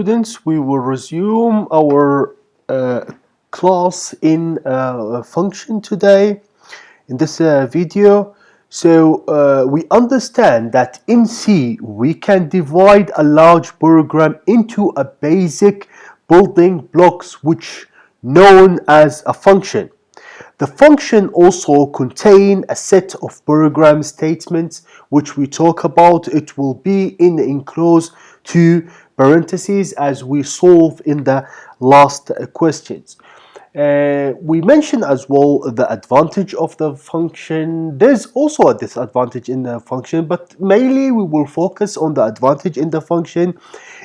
Students, we will resume our class in function today in this video. We understand that in C we can divide a large program into a basic building blocks which known as a function. The function also contain a set of program statements which we talk about. It will be in enclosed two parentheses as we solve in the last questions. We mentioned as well the advantage of the function. There's also a disadvantage in the function, but mainly we will focus on the advantage in the function.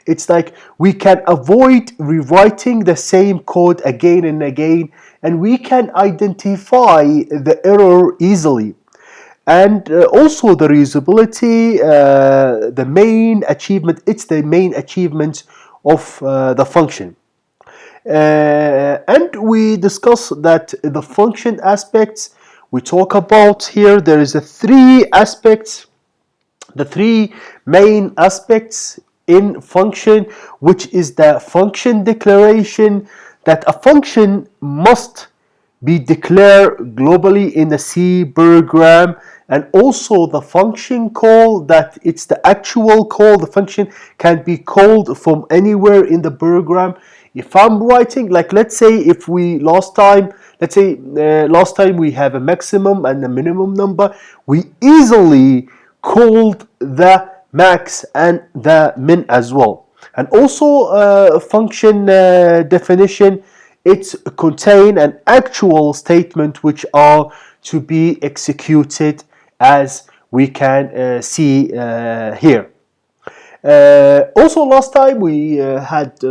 It's like we can avoid rewriting the same code again and again, and we can identify the error easily. And also the reusability, the main achievement, it's the main achievement of the function. And we discuss that the function aspects we talk about here. There is a three aspects, the three main aspects in function, which is the function declaration, that a function must be declared globally in a C program, and also the function call, that it's the actual call. The function can be called from anywhere in the program. If I'm writing, like let's say if we last time we have a maximum and a minimum number, we easily called the max and the min as well. And also function definition, it contain an actual statement which are to be executed, as we can see here. Also last time we had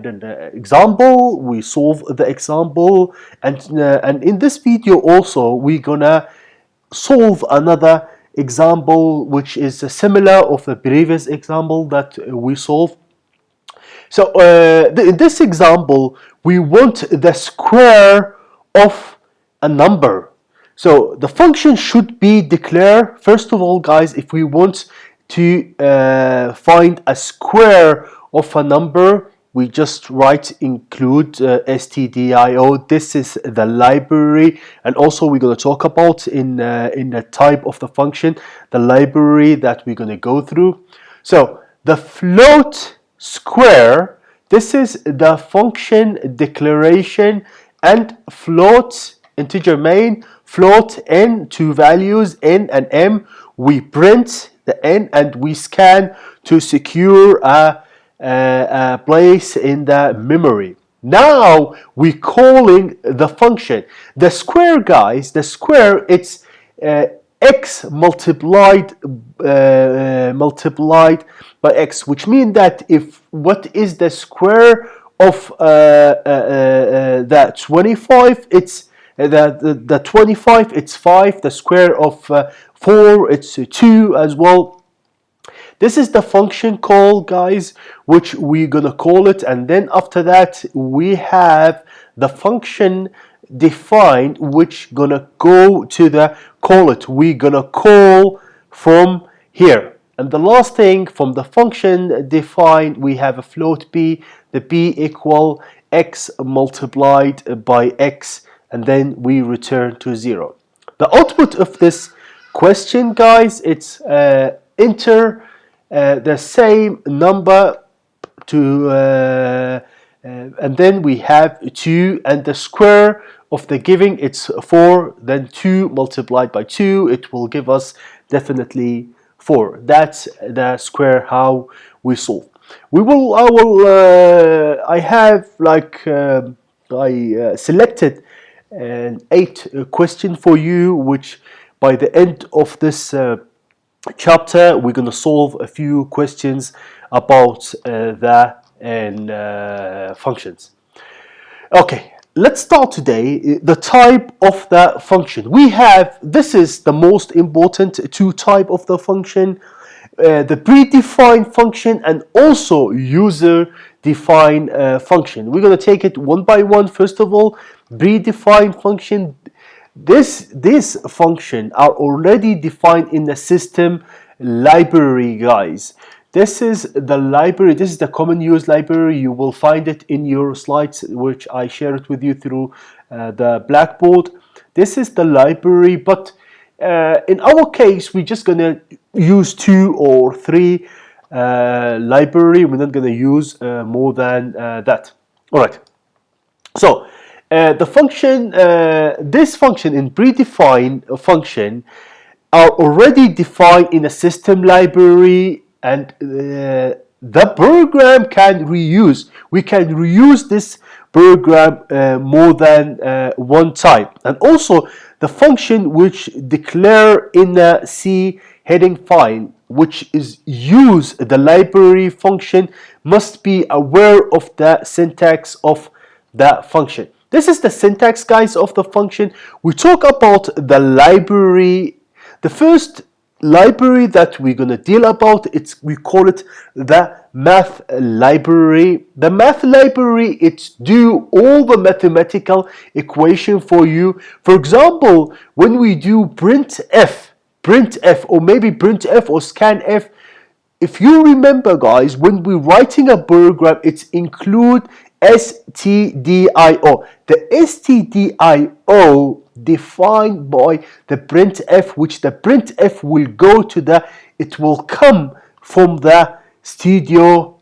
an example. We solved the example, and in this video also we're gonna solve another example which is similar of the previous example that we solved. So in this example we want the square of a number. So the function should be declared. First of all, guys, if we want to find a square of a number, we just write include stdio. This is the library, and also we're going to talk about in the type of the function, the library that we're going to go through. So the float square, this is the function declaration, and float integer main, float n, two values n and m. We print the n and we scan to secure a place in the memory. Now we're calling the function. The square, guys, the square, it's x multiplied by x, which means that if what is the square of that 25, it's the 25, it's 5. The square of 4, it's 2 as well. This is the function call, guys, which we're gonna call it, and then after that we have the function defined, which gonna go to the call it. We're gonna call from here. And the last thing, from the function defined, we have a float b, the b equal x multiplied by x, and then we return to 0. The output of this question, guys, it's enter the same number to and then we have 2, and the square of the giving, it's 4, then 2 multiplied by 2, it will give us definitely 4. That's the square how we solve. I have like I selected an 8 question for you, which by the end of this chapter we're going to solve a few questions about the functions. Okay, let's start today. The type of the function we have, this is the most important two type of the function, the predefined function and also user defined function. We're going to take it one by one. First of all, predefined function. This function are already defined in the system library, guys. This is the library. This is the common use library. You will find it in your slides, which I shared with you through the Blackboard. This is the library, but in our case, we're just gonna use 2 or 3 library. We're not gonna use more than that. All right. So the function, this function in predefined function are already defined in a system library, and the program can reuse. We can reuse this program more than one time. And also the function which declare in a C heading file, which is use the library function, must be aware of the syntax of the function. This is the syntax, guys, of the function. We talk about the library. The first library that we're gonna deal about, we call it the math library. The math library, it's do all the mathematical equation for you. For example, when we do printf, or maybe printf or scanf, if you remember, guys, when we're writing a program, it's include stdio. The stdio defined by the printf, which the printf will go to the, it will come from the stdio.h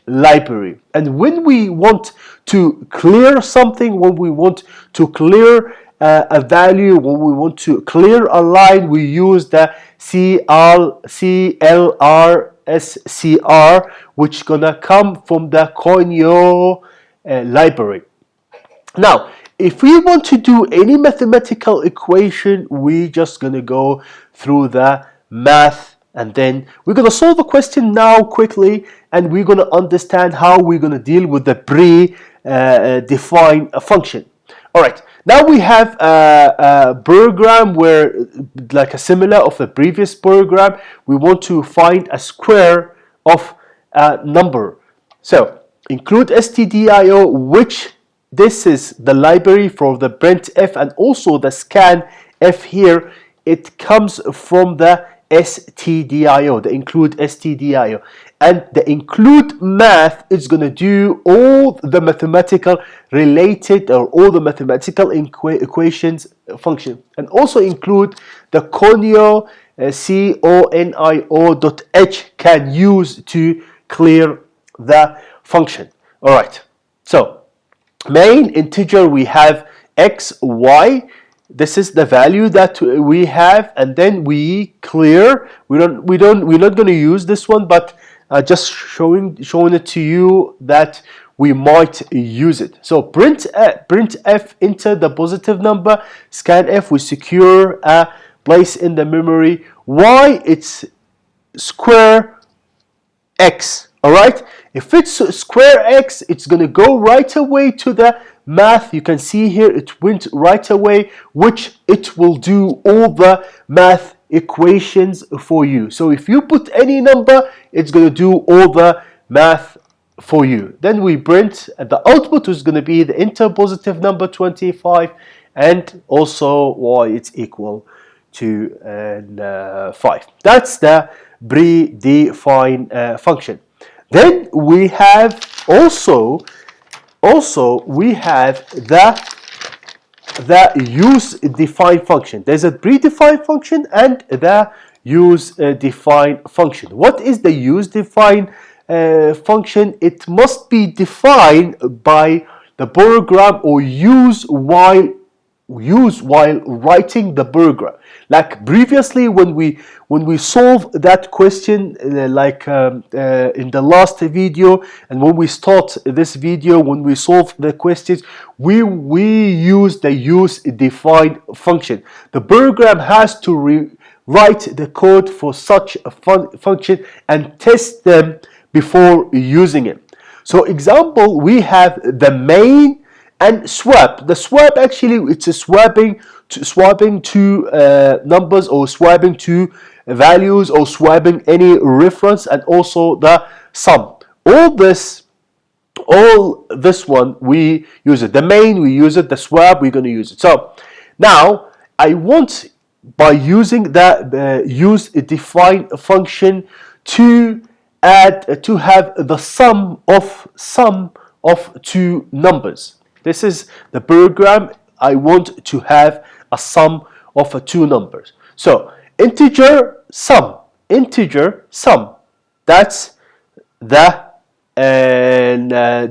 library. And when we want to clear something, when we want to clear a value, when we want to clear a line, we use the clrscr, which gonna come from the Conio library. Now, if we want to do any mathematical equation, we just gonna go through the math, and then we're gonna solve a question now quickly, and we're gonna understand how we're gonna deal with the pre-defined function. All right, now we have a program where, like a similar of the previous program, we want to find a square of a number. So include stdio, which this is the library for the printf, and also the scanf here, it comes from the stdio, the include stdio. And the include math is going to do all the mathematical related, or all the mathematical equations function, and also include the conio, conio.h, can use to clear the function. All right, so main integer, we have x, y. This is the value that we have, and then we clear. We're not going to use this one, but just showing it to you that we might use it. So printf, enter the positive number. Scanf, we secure a place in the memory. Y, it's square x. All right, if it's square x, it's going to go right away to the math. You can see here it went right away, which it will do all the math equations for you. So if you put any number, it's going to do all the math for you. Then we print, and the output is going to be the enter positive number 25, and also y, it's equal to 5. That's the predefined function. Then we have also we have the use defined function. There's a predefined function and the use defined function. What is the use defined function? It must be defined by the program, or use while writing the program. Like previously, when we solve that question, in the last video, and when we start this video, when we solve the questions, we use the use defined function. The program has to write the code for such a function and test them before using it. So example, we have the main and swap. The swap, actually, it's a swapping two numbers, or swapping two values, or swapping any reference, and also the sum. All this one, we use it. The main, we use it. The swap, we're going to use it. So now I want by using that use a define function to add to have the sum of two numbers. This is the program. I want to have a sum of two numbers. So integer sum. That's the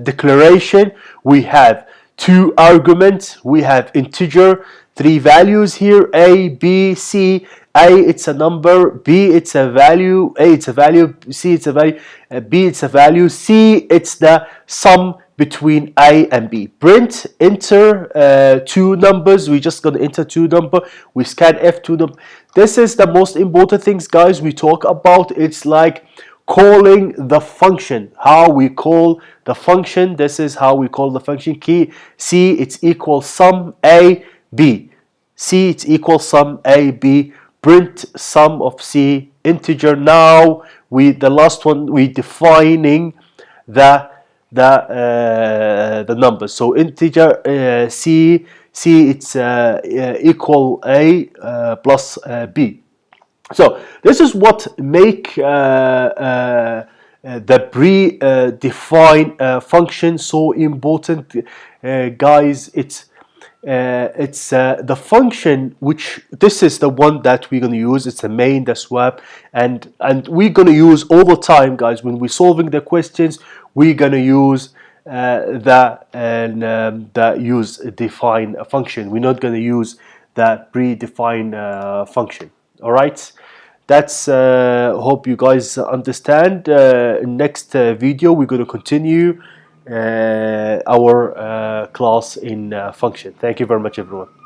declaration. We have two arguments. We have integer, three values here: a, b, c. A, it's a number; b, it's a value; a, it's a value; c, it's a value; b, it's a value; c, it's the sum between a and b. Print, enter two numbers. We just gonna enter two number. We scan f two number. This is the most important things, guys, we talk about. It's like calling the function, how we call the function. This is how we call the function. Key c, it's equal sum a b. C, it's equal sum a b. Print sum of c, integer. Now the last one, we defining the numbers. So integer c, it's equal a plus b. So this is what make the predefined function so important, guys. It's the function which this is the one that we're going to use. It's the main, the swap, and we're going to use all the time, guys. When we're solving the questions, we're going to use the use define function. We're not going to use the predefined function. All right, that's hope you guys understand. Next video we're going to continue our class in function. Thank you very much, everyone.